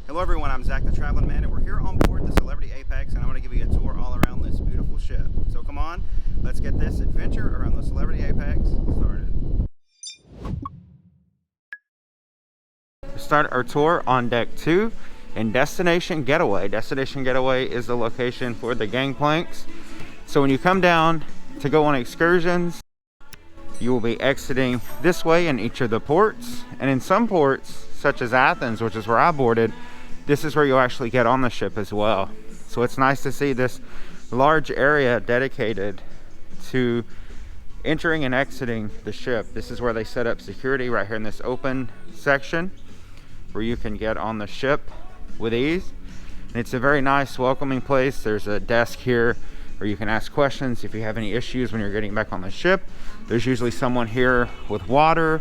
Hello everyone, I'm Zach the Traveling Man, and we're here on board the Celebrity Apex, and I'm going to give you a tour all around this beautiful ship. So come on, let's get this adventure around the Celebrity Apex started. We start our tour on deck 2 in Destination Getaway. Destination Getaway is the location for the gangplanks. So when you come down to go on excursions, you will be exiting this way in each of the ports, and in some ports, such as Athens, which is where I boarded, this is where you'll actually get on the ship as well. So it's nice to see this large area dedicated to entering and exiting the ship. This is where they set up security right here in this open section where you can get on the ship with ease. And it's a very nice, welcoming place. There's a desk here where you can ask questions if you have any issues when you're getting back on the ship. There's usually someone here with water.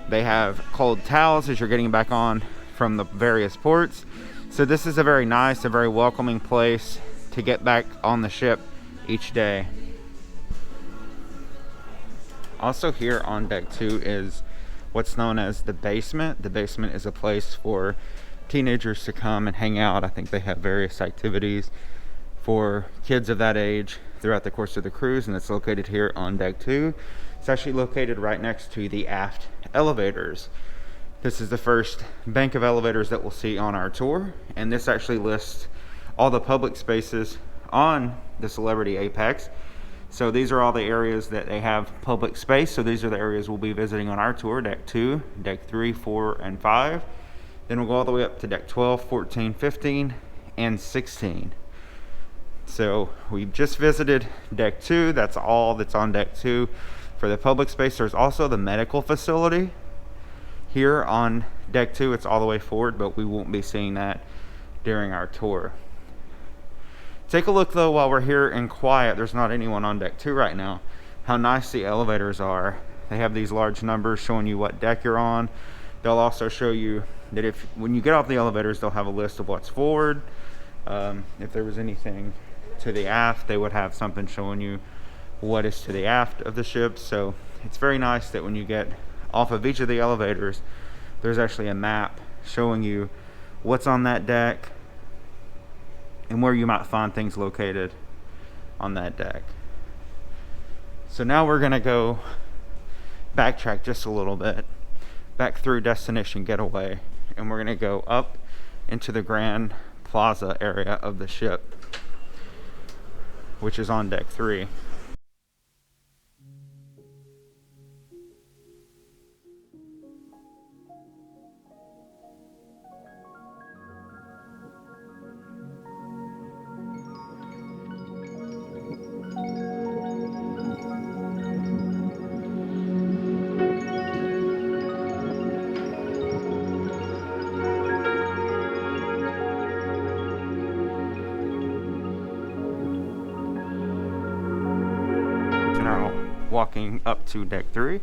They have cold towels as you're getting back on from the various ports. So this is a very nice, a very welcoming place to get back on the ship each day. Also here on deck 2 is what's known as the basement. The basement is a place for teenagers to come and hang out. I think they have various activities for kids of that age throughout the course of the cruise, and it's located here on deck 2. It's actually located right next to the aft elevators. This is the first bank of elevators that we'll see on our tour, and this actually lists all the public spaces on the Celebrity Apex. So these are all the areas that they have public space. So these are the areas we'll be visiting on our tour: deck 2, deck 3, 4, and 5. Then we'll go all the way up to deck 12, 14, 15, and 16. So we've just visited deck 2. That's all that's on deck 2 for the public space. There's also the medical facility here on deck 2. It's all the way forward, but we won't be seeing that during our tour. Take a look though while we're here in quiet. There's not anyone on deck 2 right now. How nice the elevators are. They have these large numbers showing you what deck you're on. They'll also show you that when you get off the elevators, they'll have a list of what's forward. If there was anything to the aft, they would have something showing you what is to the aft of the ship. So it's very nice that when you get off of each of the elevators, there's actually a map showing you what's on that deck and where you might find things located on that deck. So now we're gonna go backtrack just a little bit back through Destination Getaway, and we're gonna go up into the Grand Plaza area of the ship, which is on deck 3. Now walking up to deck 3.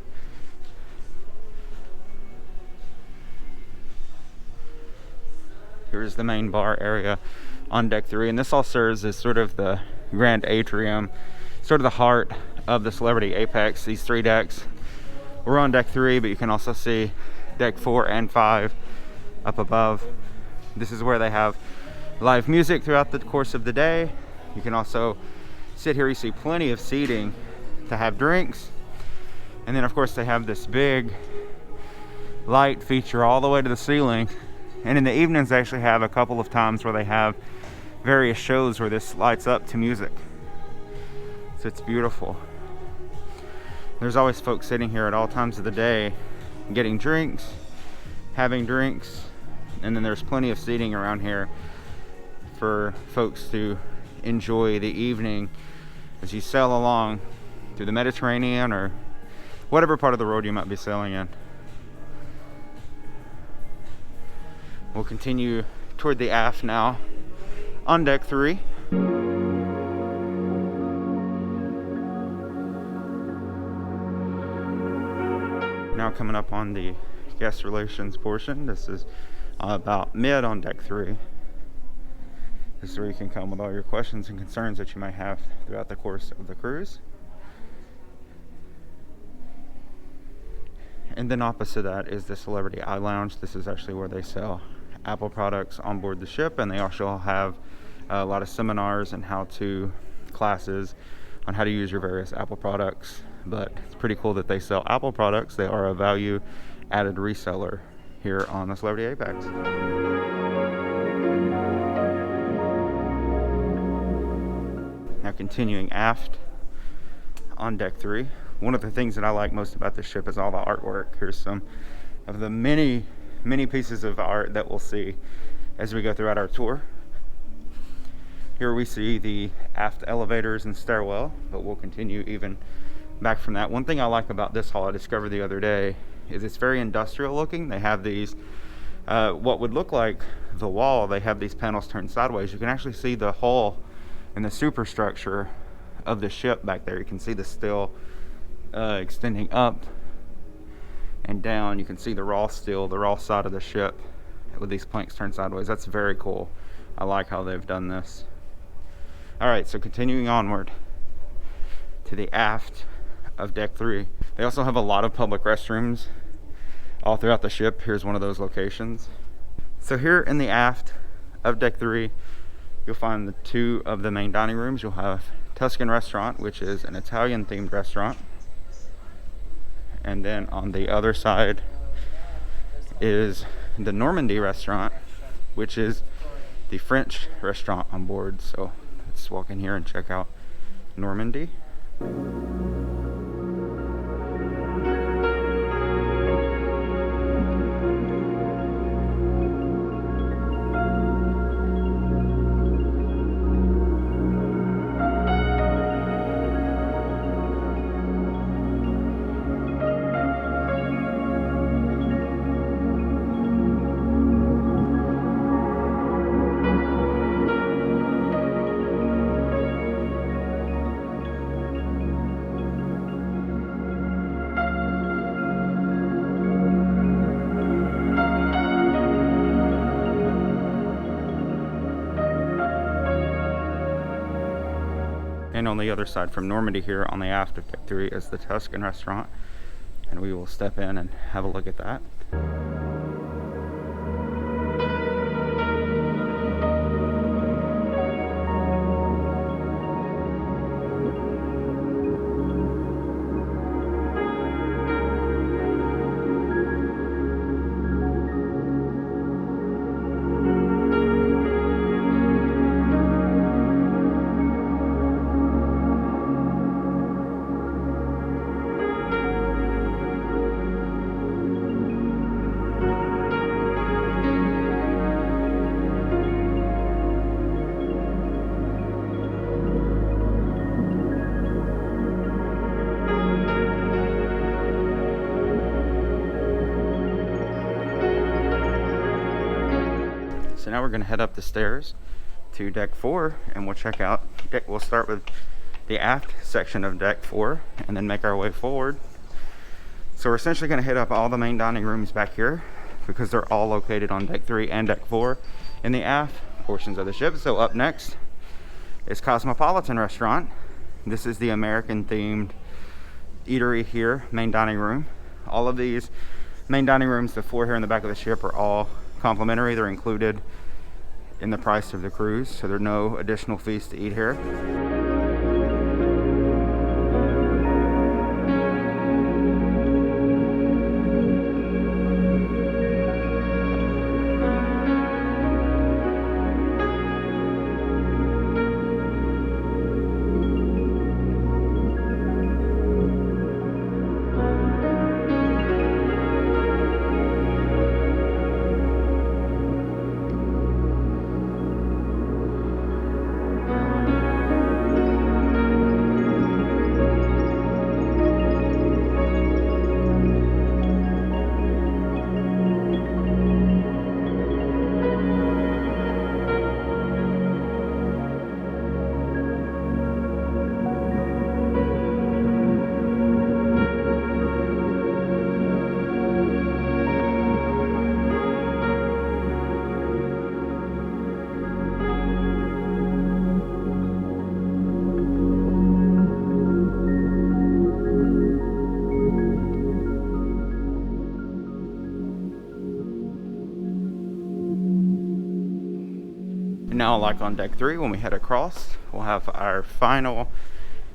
Here's the main bar area on deck 3, and this all serves as sort of the grand atrium, sort of the heart of the Celebrity Apex. These 3 decks. We're on deck 3, but you can also see deck 4 and 5 up above. This is where they have live music throughout the course of the day. You can also sit here. You see plenty of seating to have drinks, and then of course they have this big light feature all the way to the ceiling, and in the evenings they actually have a couple of times where they have various shows where this lights up to music. So it's beautiful. There's always folks sitting here at all times of the day getting drinks, having drinks, and then there's plenty of seating around here for folks to enjoy the evening as you sail along through the Mediterranean or whatever part of the road you might be sailing in. We'll continue toward the aft now on deck 3. Now coming up on the guest relations portion. This is about mid on deck 3. This is where you can come with all your questions and concerns that you might have throughout the course of the cruise. And then opposite that is the Celebrity Eye Lounge. This is actually where they sell Apple products on board the ship, and they also have a lot of seminars and how-to classes on how to use your various Apple products. But it's pretty cool that they sell Apple products. They are a value added reseller here on the Celebrity Apex. Now continuing aft on deck 3, one of the things that I like most about this ship is all the artwork. Here's some of the many pieces of art that we'll see as we go throughout our tour. Here we see the aft elevators and stairwell, but we'll continue even back from that. One thing I like about this hall I discovered the other day is it's very industrial looking. They have these, what would look like the wall, they have these panels turned sideways. You can actually see the hull and the superstructure of the ship back there. You can see the steel extending up and down. You can see the raw steel, the raw side of the ship with these planks turned sideways. That's very cool. I like how they've done this. All right, so continuing onward to the aft of deck 3. They also have a lot of public restrooms all throughout the ship. Here's one of those locations. So here in the aft of deck 3, you'll find the 2 of the main dining rooms. You'll have Tuscan Restaurant, which is an Italian themed restaurant. And then on the other side is the Normandy restaurant, which is the French restaurant on board. So let's walk in here and check out Normandy. And on the other side from Normandy here on the aft of deck 3 is the Tuscan restaurant. And we will step in and have a look at that. So now we're going to head up the stairs to deck 4, and we'll check out we'll start with the aft section of deck 4 and then make our way forward. So we're essentially going to hit up all the main dining rooms back here because they're all located on deck 3 and deck 4 in the aft portions of the ship. So up next is Cosmopolitan Restaurant. This is the American themed eatery here, main dining room. All of these main dining rooms, the 4 here in the back of the ship, are all complimentary. They're included in the price of the cruise, so there are no additional fees to eat here. And now, like on deck 3, when we head across, we'll have our final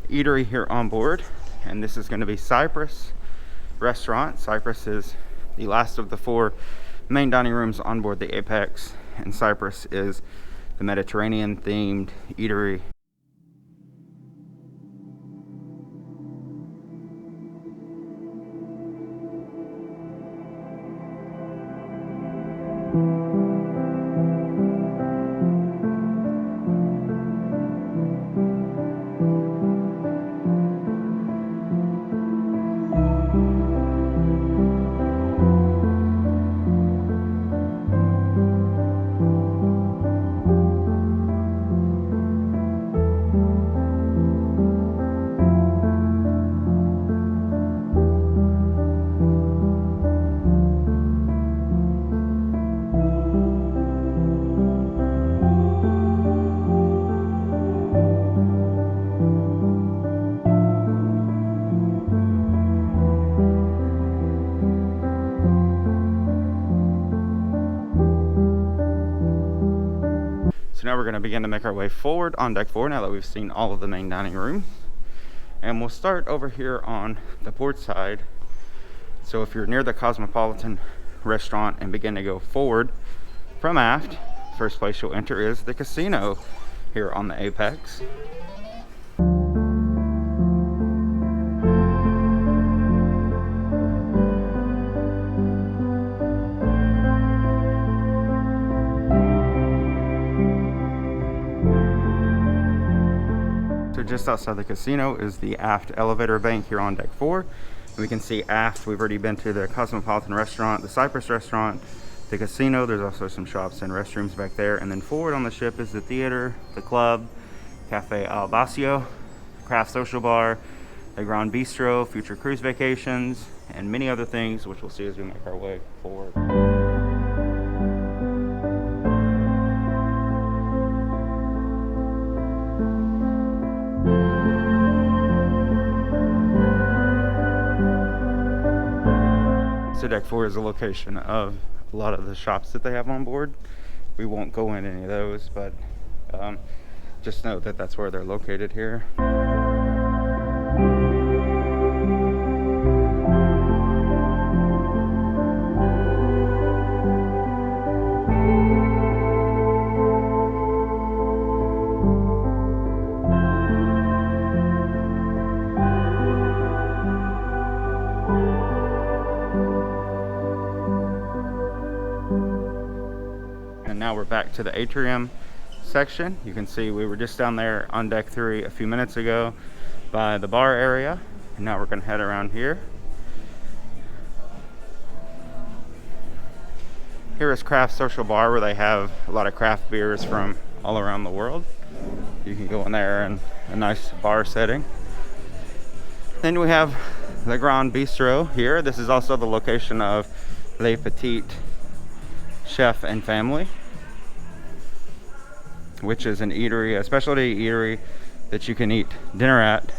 eatery here on board, and this is going to be Cyprus Restaurant. Cyprus is the last of the 4 main dining rooms on board the Apex, and Cyprus is the Mediterranean themed eatery. So now we're going to begin to make our way forward on deck 4 now that we've seen all of the main dining rooms. And we'll start over here on the port side. So if you're near the Cosmopolitan restaurant and begin to go forward from aft, first place you'll enter is the casino here on the Apex. Just outside the casino is the aft elevator bank here on deck 4. And we can see aft, we've already been to the Cosmopolitan restaurant, the Cyprus restaurant, the casino. There's also some shops and restrooms back there. And then forward on the ship is the theater, the club, Cafe Al Basio, craft social bar, the Grand Bistro, future cruise vacations, and many other things, which we'll see as we make our way forward. So deck 4 is a location of a lot of the shops that they have on board. We won't go in any of those, but just know that that's where they're located here. Now we're back to the atrium section. You can see we were just down there on deck 3 a few minutes ago by the bar area, and now we're going to head around here. Here is Craft Social Bar, where they have a lot of craft beers from all around the world. You can go in there and a nice bar setting. Then we have the Grand Bistro here. This is also the location of Le Petit Chef and Family, which is an eatery, a specialty eatery that you can eat dinner at.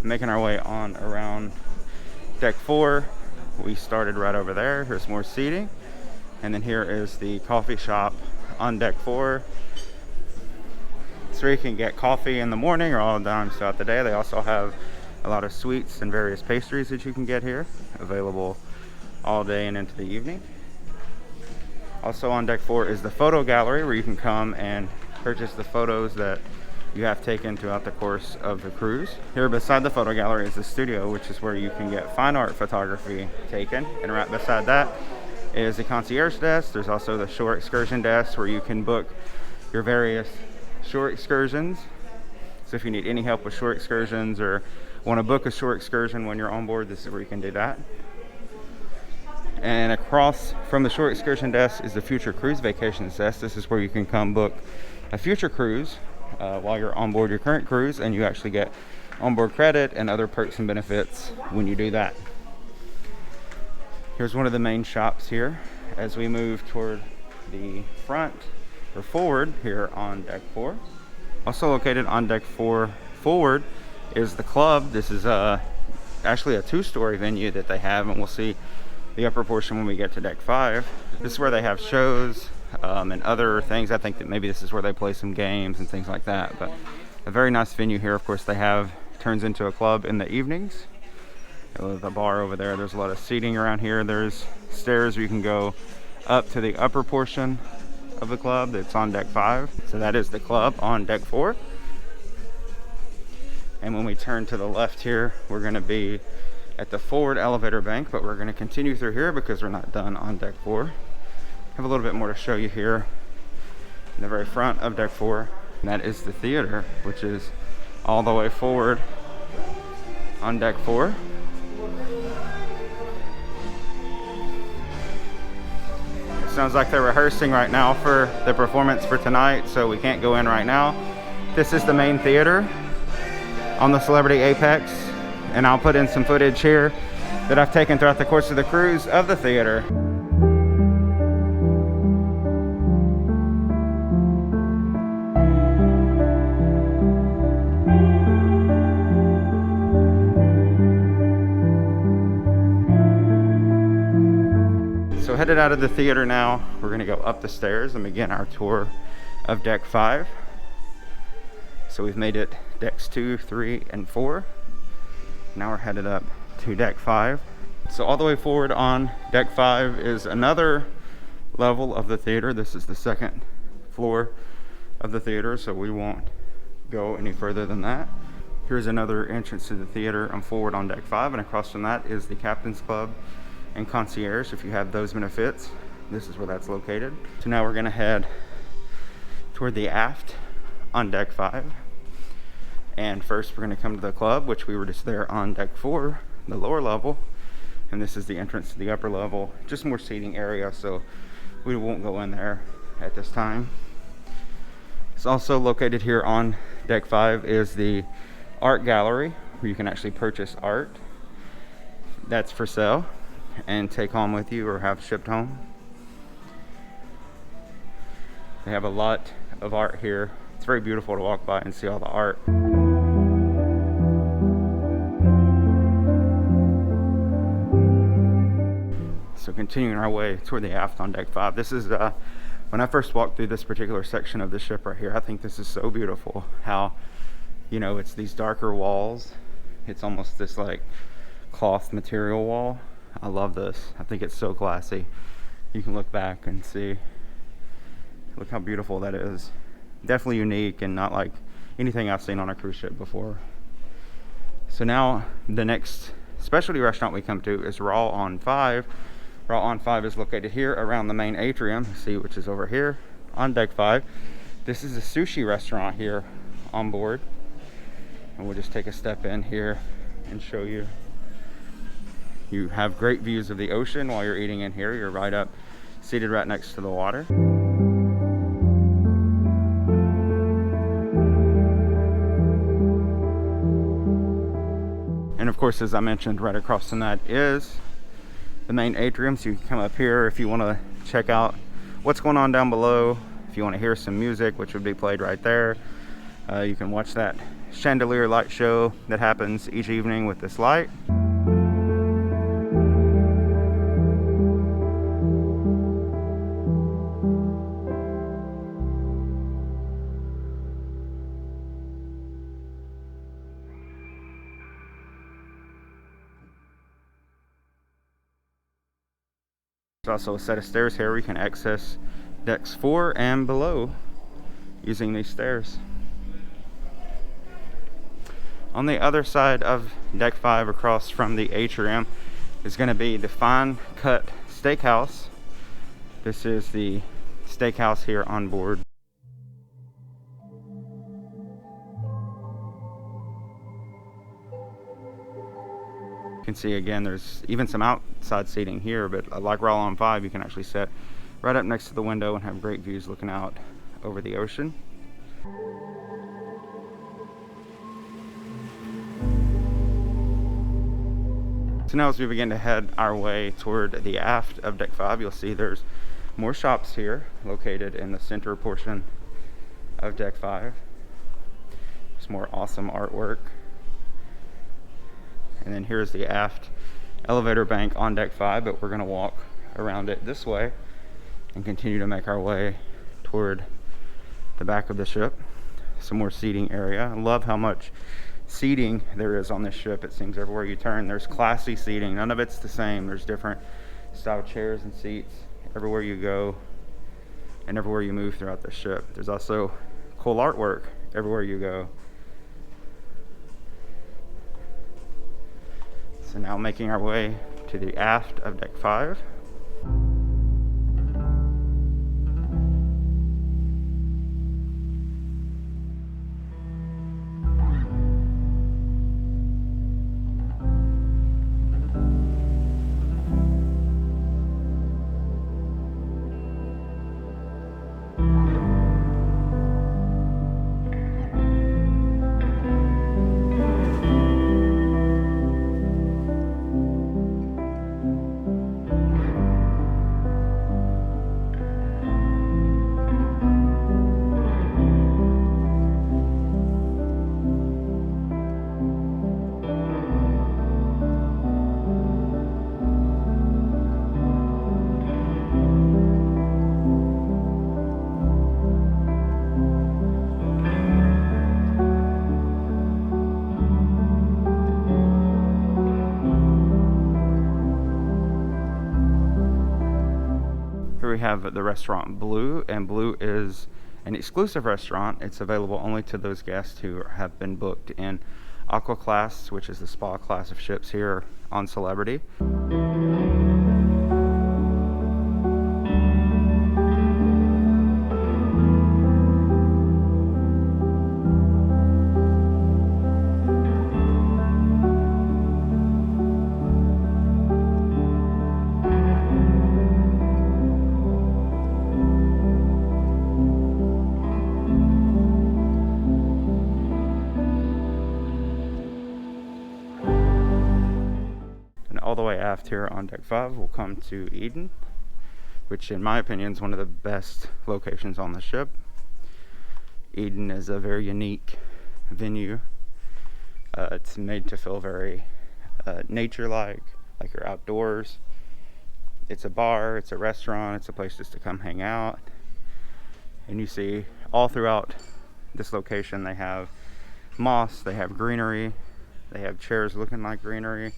Making our way on around deck 4. We started right over there. Here's more seating. And then here is the coffee shop on deck 4. So you can get coffee in the morning or all times throughout the day. They also have a lot of sweets and various pastries that you can get here, available all day and into the evening. Also on deck 4 is the photo gallery, where you can come and purchase the photos that you have taken throughout the course of the cruise. Here beside the photo gallery is the studio, which is where you can get fine art photography taken. And right beside that is the concierge desk. There's also the shore excursion desk, where you can book your various shore excursions. So if you need any help with shore excursions or want to book a shore excursion when you're on board, this is where you can do that. And across from the shore excursion desk is the future cruise vacations desk. This is where you can come book a future cruise while you're on board your current cruise, and you actually get onboard credit and other perks and benefits when you do that. Here's one of the main shops here. As we move toward the front, or forward here on deck 4. Also located on deck 4 forward is the club. This is actually a 2-story venue that they have, and we'll see the upper portion when we get to deck 5. This is where they have shows and other things. I think that maybe this is where they play some games and things like that, but a very nice venue here. Of course, they have turns into a club in the evenings. The bar over there, there's a lot of seating around here. There's stairs where you can go up to the upper portion of the club that's on deck 5. So that is the club on deck 4. And when we turn to the left here, we're going to be at the forward elevator bank, but we're going to continue through here because we're not done on deck 4. Have a little bit more to show you here in the very front of deck 4, and that is the theater, which is all the way forward on deck 4. It sounds like they're rehearsing right now for the performance for tonight, so we can't go in right now. This is the main theater on the Celebrity Apex, and I'll put in some footage here that I've taken throughout the course of the cruise of the theater. So headed out of the theater now, we're going to go up the stairs and begin our tour of deck 5. So we've made it decks 2, 3, and 4. Now we're headed up to deck 5. So all the way forward on deck 5 is another level of the theater. This is the second floor of the theater, so we won't go any further than that. Here's another entrance to the theater. I'm forward on deck 5, and across from that is the Captain's Club and Concierge. If you have those benefits, this is where that's located. So now we're going to head toward the aft on deck 5. And first we're going to come to the club, which we were just there on deck 4, the lower level. And this is the entrance to the upper level, just more seating area, so we won't go in there at this time. It's also located here on deck 5 is the art gallery, where you can actually purchase art that's for sale and take home with you or have shipped home. They have a lot of art here. It's very beautiful to walk by and see all the art. So continuing our way toward the aft on deck 5. This is when I first walked through this particular section of the ship right here, I think this is so beautiful. How, you know, it's these darker walls. It's almost this like cloth material wall. I love this. I think it's so classy. You can look back and see, look how beautiful that is. Definitely unique and not like anything I've seen on a cruise ship before. So now the next specialty restaurant we come to is Raw on 5. Raw on 5 is located here around the main atrium, see, which is over here on deck 5. This is a sushi restaurant here on board, and we'll just take a step in here and show you. You have great views of the ocean while you're eating in here. You're right up, seated right next to the water. And of course, as I mentioned, right across from that is the main atrium. So you can come up here if you want to check out what's going on down below. If you want to hear some music, which would be played right there, you can watch that chandelier light show that happens each evening with this light. There's also a set of stairs here where you can access decks 4 and below using these stairs. On the other side of deck 5 across from the atrium is going to be the Fine Cut Steakhouse. This is the steakhouse here on board. You can see again there's even some outside seating here, but like Raw on 5, you can actually sit right up next to the window and have great views looking out over the ocean. So now as we begin to head our way toward the aft of deck 5, you'll see there's more shops here located in the center portion of deck 5. There's more awesome artwork. And then here's the aft elevator bank on deck 5, but we're going to walk around it this way and continue to make our way toward the back of the ship. Some more seating area. I love how much seating there is on this ship. It seems everywhere you turn there's classy seating. None of it's the same. There's different style chairs and seats everywhere you go and everywhere you move throughout the ship. There's also cool artwork everywhere you go. So now making our way to the aft of deck 5. Here we have the restaurant Blue, and Blue is an exclusive restaurant. It's available only to those guests who have been booked in Aqua class, which is the spa class of ships here on Celebrity. All the way aft here on deck 5 we'll come to Eden, which in my opinion is one of the best locations on the ship. Eden is a very unique venue. It's made to feel very nature-like, like you're outdoors. It's a bar, it's a restaurant, it's a place just to come hang out. And you see all throughout this location they have moss, they have greenery, they have chairs looking like greenery.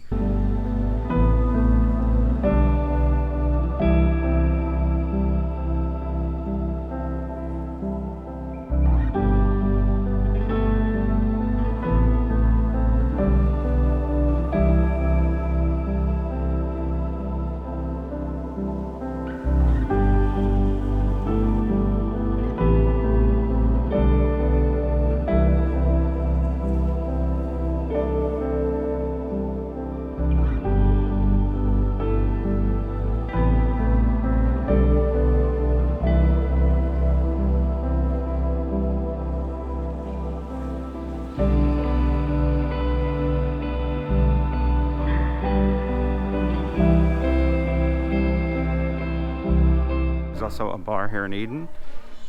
There's also a bar here in Eden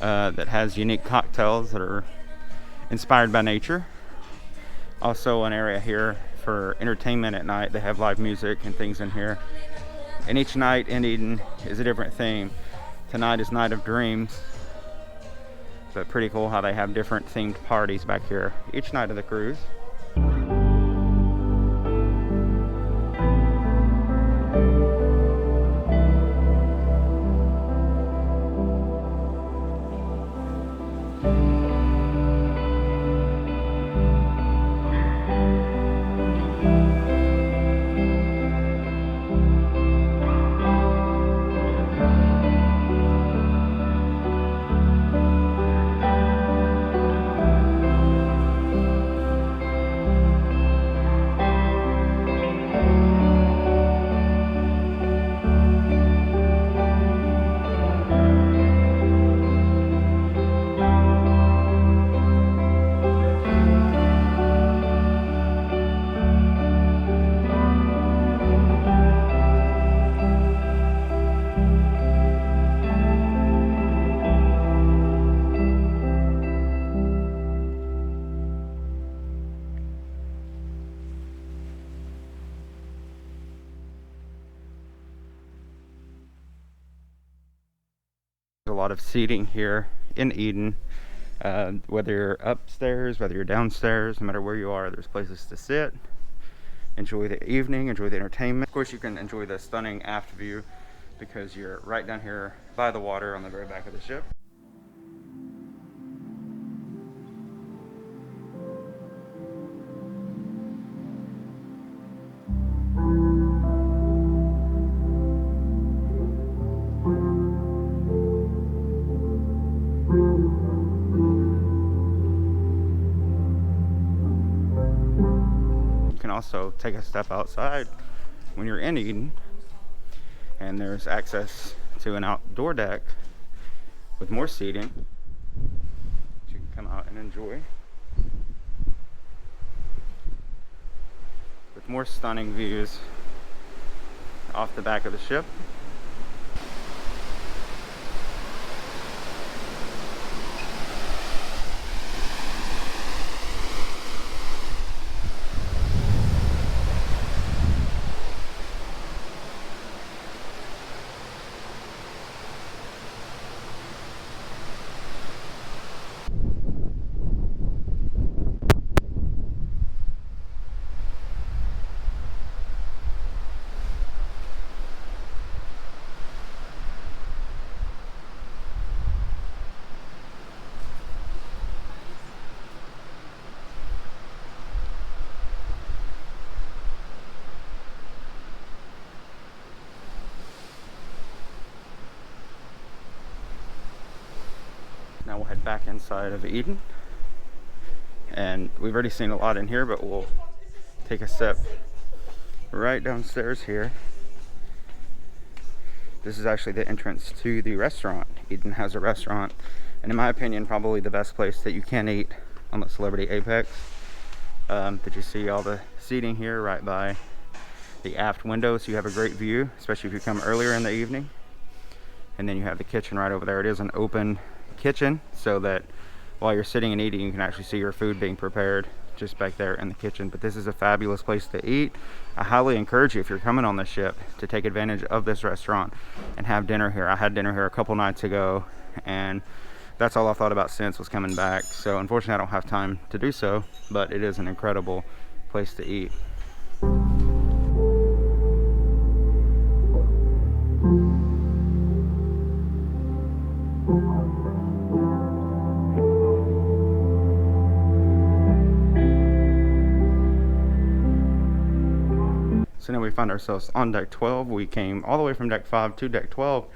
that has unique cocktails that are inspired by nature. Also an area here for entertainment at night. They have live music and things in here. And each night in Eden is a different theme. Tonight is Night of Dreams. But pretty cool how they have different themed parties back here each night of the cruise. lot of seating here in Eden. Whether you're upstairs, whether you're downstairs, no matter where you are, there's places to sit, enjoy the evening, enjoy the entertainment. Of course, you can enjoy the stunning aft view because you're right down here by the water on the very back of the ship. Also take a step outside when you're in Eden, and there's access to an outdoor deck with more seating that you can come out and enjoy, with more stunning views off the back of the ship. Now we'll head back inside of Eden, and we've already seen a lot in here, but we'll take a step right downstairs here. This is actually the entrance to the restaurant. Eden has a restaurant, and in my opinion, probably the best place that you can eat on the Celebrity Apex. Did you see all the seating here right by the aft window, so you have a great view, especially if you come earlier in the evening. And then you have the kitchen right over there. It is an open kitchen, so that while you're sitting and eating, you can actually see your food being prepared just back there in the kitchen. But this is a fabulous place to eat. I highly encourage you, if you're coming on the ship, to take advantage of this restaurant and have dinner here. I had dinner here a couple nights ago, and that's all I thought about since was coming back. So unfortunately I don't have time to do so, but it is an incredible place to eat. So now we find ourselves on deck 12. We came all the way from deck 5 to deck 12.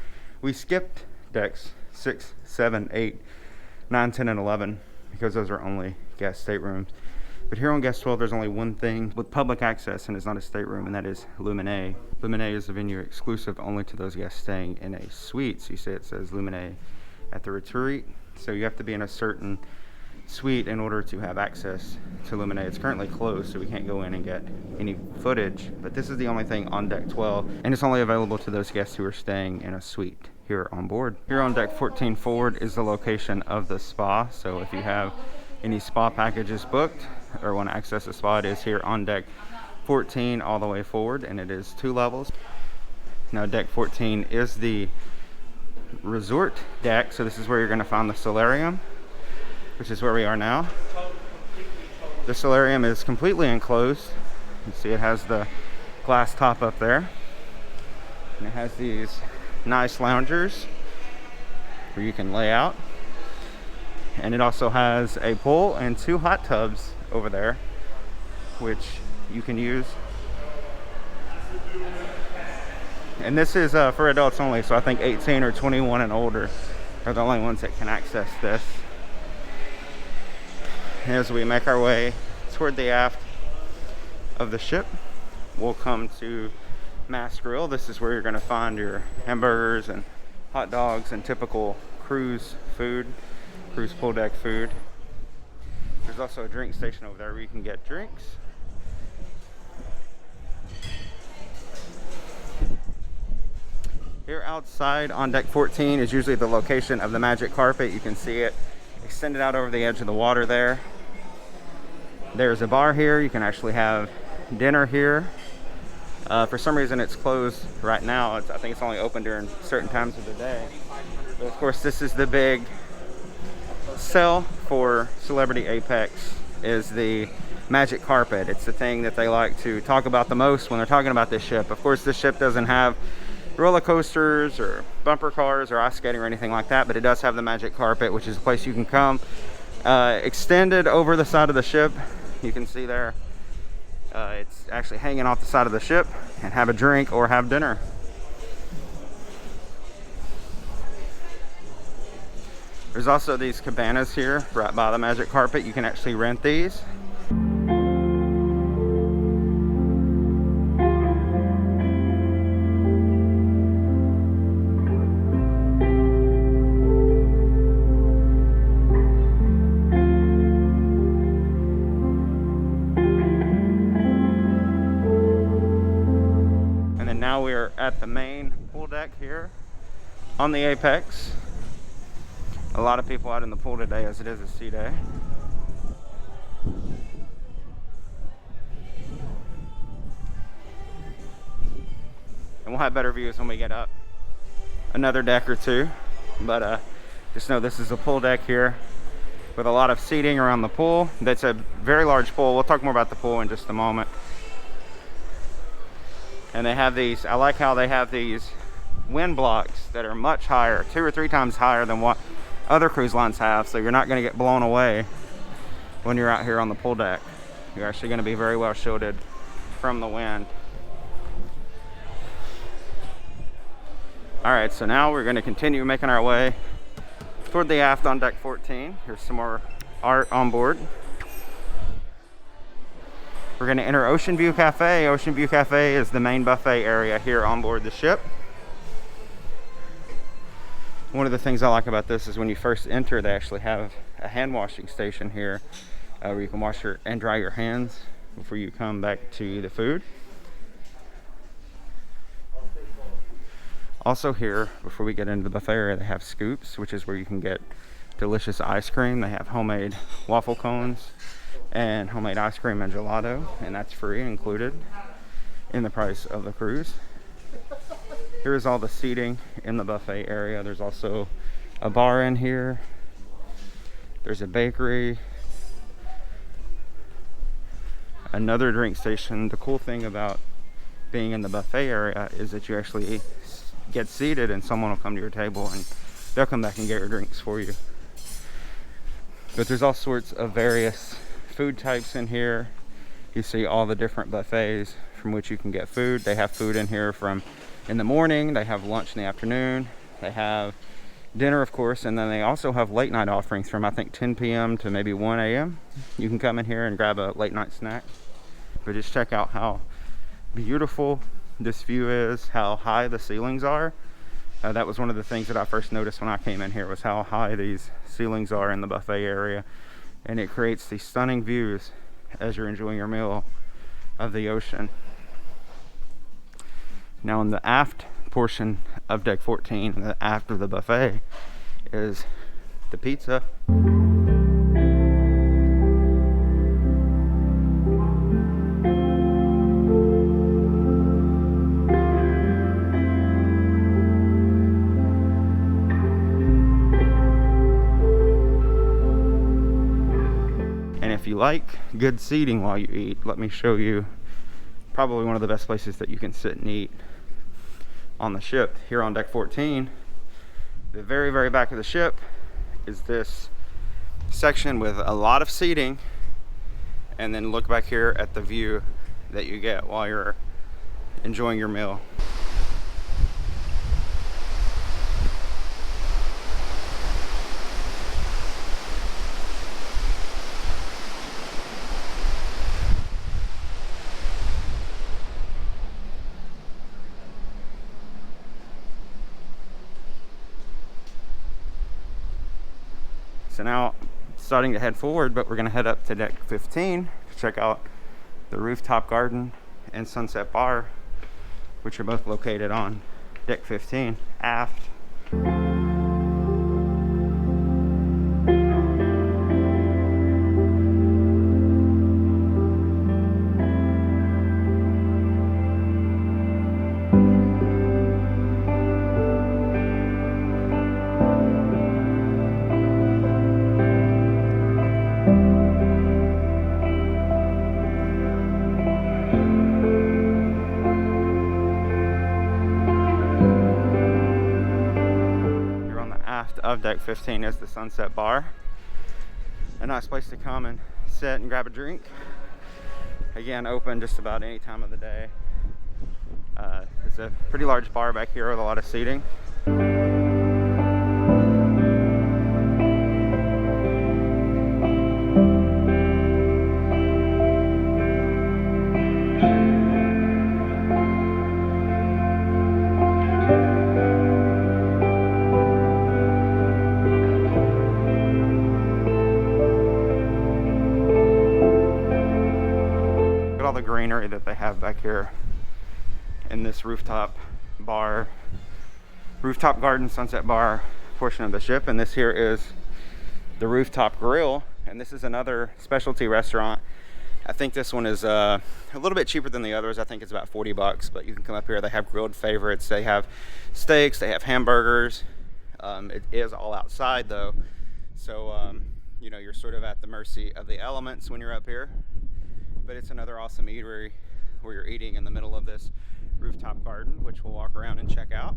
We skipped decks 6, 7, 8, 9, 10, and 11 because those are only guest staterooms. But here on guest 12, there's only one thing with public access, and it's not a stateroom, and that is Lumine. Lumine is a venue exclusive only to those guests staying in a suite. So you see it says Lumine at the retreat. So you have to be in a certain suite in order to have access to Lumine. It's currently closed, so we can't go in and get any footage, but this is the only thing on deck 12, and it's only available to those guests who are staying in a suite here on board. Here on deck 14 forward is the location of the spa, so if you have any spa packages booked or want to access a spa, it is here on deck 14 all the way forward, and it is 2 levels. Now deck 14 is the resort deck, so this is where you're going to find the solarium, which is where we are now. The solarium is completely enclosed. You see it has the glass top up there, and it has these nice loungers where you can lay out, and it also has a pool and 2 hot tubs over there which you can use. And this is for adults only, so I think 18 or 21 and older are the only ones that can access this. As we make our way toward the aft of the ship, we'll come to Mass Grill. This is where you're going to find your hamburgers and hot dogs and typical cruise food, cruise pool deck food. There's also a drink station over there where you can get drinks. Here outside on deck 14 is usually the location of the magic carpet. You can see it extended out over the edge of the water there. There's a bar here. You can actually have dinner here. For some reason it's closed right now. I think it's only open during certain times of the day. But of course, this is the big sell for Celebrity Apex, is the magic carpet. It's the thing that they like to talk about the most when they're talking about this ship. Of course, this ship doesn't have roller coasters or bumper cars or ice skating or anything like that, but it does have the magic carpet, which is a place you can come extended over the side of the ship. You can see there, it's actually hanging off the side of the ship, and have a drink or have dinner. There's also these cabanas here right by the magic carpet. You can actually rent these. And then now we're at the main pool deck here on the Apex. A lot of people out in the pool today, as it is a sea day. And we'll have better views when we get up another deck or two. But just know this is a pool deck here with a lot of seating around the pool. That's a very large pool. We'll talk more about the pool in just a moment. And they have these, I like how they have these wind blocks that are much higher, 2 or 3 times higher than what other cruise lines have, so you're not going to get blown away when you're out here on the pool deck. You're actually going to be very well shielded from the wind. Alright, so now we're going to continue making our way toward the aft on deck 14. Here's some more art on board. We're going to enter Ocean View Cafe. Ocean View Cafe is the main buffet area here on board the ship. One of the things I like about this is when you first enter, they actually have a hand washing station here where you can wash and dry your hands before you come back to the food. Also here, before we get into the buffet area, they have scoops, which is where you can get delicious ice cream. They have homemade waffle cones and homemade ice cream and gelato, and that's free, included in the price of the cruise. Here's all the seating in the buffet area. There's also a bar in here. There's a bakery. Another drink station. The cool thing about being in the buffet area is that you actually get seated and someone will come to your table and they'll come back and get your drinks for you. But there's all sorts of various food types in here. You see all the different buffets from which you can get food. They have food in here from in the morning, they have lunch in the afternoon, they have dinner, of course, and then they also have late night offerings from I think 10 p.m. to maybe 1 a.m. You can come in here and grab a late night snack. But just check out how beautiful this view is, how high the ceilings are. That was one of the things that I first noticed when I came in here, was how high these ceilings are in the buffet area. And it creates these stunning views as you're enjoying your meal of the ocean. Now in the aft portion of deck 14, the aft of the buffet, is the pizza. And if you like good seating while you eat, let me show you probably one of the best places that you can sit and eat on the ship here on deck 14. The very, very back of the ship is this section with a lot of seating, and then look back here at the view that you get while you're enjoying your meal. So now starting to head forward, but we're going to head up to deck 15 to check out the rooftop garden and sunset bar, which are both located on deck 15 aft. of deck 15 is the Sunset Bar. A nice place to come and sit and grab a drink. Again, open just about any time of the day. There's a pretty large bar back here with a lot of seating. All the greenery that they have back here in this rooftop garden sunset bar portion of the ship. And this here is the rooftop grill, and this is another specialty restaurant. I think this one is a little bit cheaper than the others. I think it's about $40, but you can come up here. They have grilled favorites, they have steaks, they have hamburgers. It is all outside though, so you know, you're sort of at the mercy of the elements when you're up here. But it's another awesome eatery where you're eating in the middle of this rooftop garden, which we'll walk around and check out.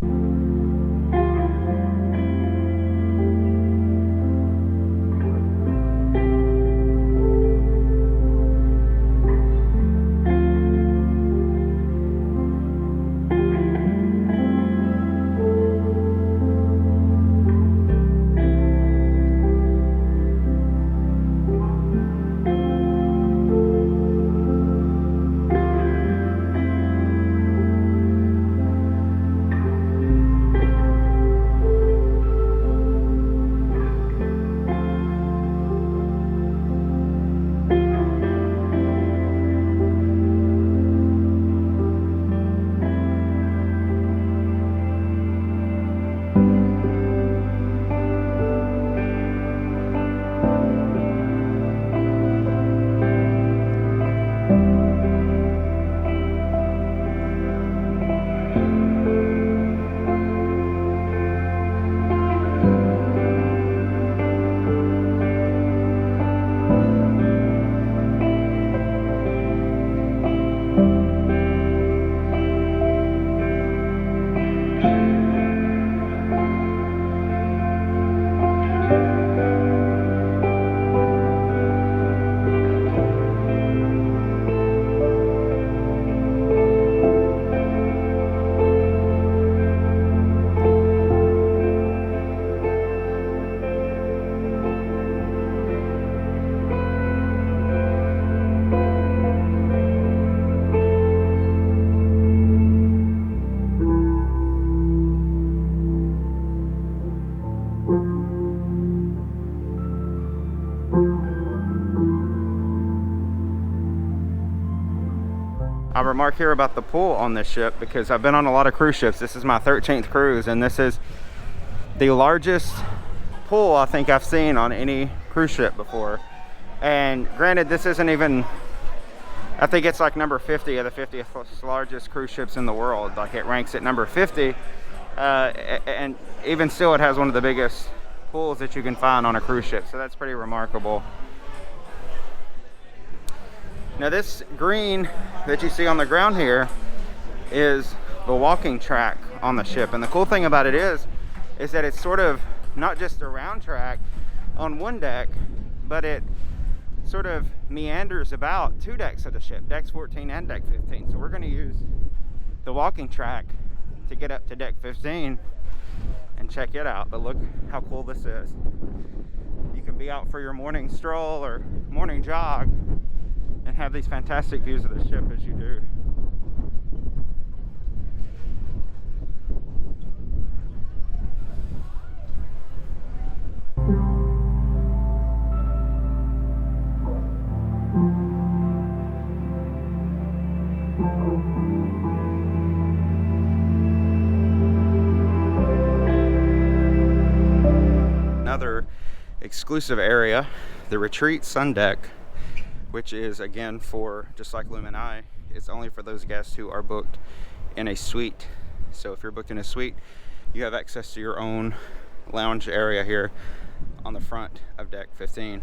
I'll remark here about the pool on this ship because I've been on a lot of cruise ships. This is my 13th cruise, and this is the largest pool I think I've seen on any cruise ship before. And granted, this isn't even, I think it's like number 50 of the 50th largest cruise ships in the world. Like, it ranks at number 50, and even still it has one of the biggest pools that you can find on a cruise ship, so that's pretty remarkable. Now this green that you see on the ground here is the walking track on the ship, and the cool thing about it is that it's sort of not just a round track on one deck, but it sort of meanders about two decks of the ship, decks 14 and deck 15. So we're going to use the walking track to get up to deck 15 and check it out. But look how cool this is. You can be out for your morning stroll or morning jog and have these fantastic views of the ship as you do. Another exclusive area, the retreat sun deck, which is again for, just like Lumini, it's only for those guests who are booked in a suite. So if you're booked in a suite, you have access to your own lounge area here on the front of deck 15.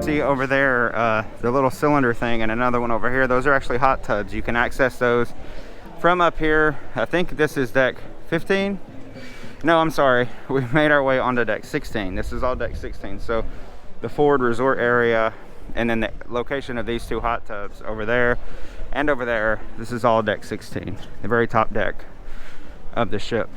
See over there, the little cylinder thing, and another one over here. Those are actually hot tubs. You can access those from up here. I think this is deck 15. No, I'm sorry. We made our way onto deck 16. This is all deck 16. So the forward resort area, and then the location of these two hot tubs over there and over there. This is all deck 16, the very top deck of the ship.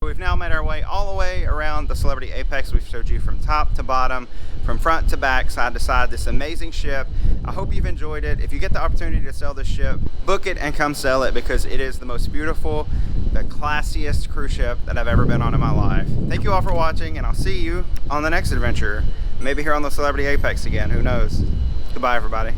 We've now made our way all the way around the Celebrity Apex. We've showed you from top to bottom, from front to back, side to side, this amazing ship. I hope you've enjoyed it. If you get the opportunity to sell this ship, book it and come sell it, because it is the most beautiful, the classiest cruise ship that I've ever been on in my life. Thank you all for watching, and I'll see you on the next adventure. Maybe here on the Celebrity Apex again, who knows? Goodbye, everybody.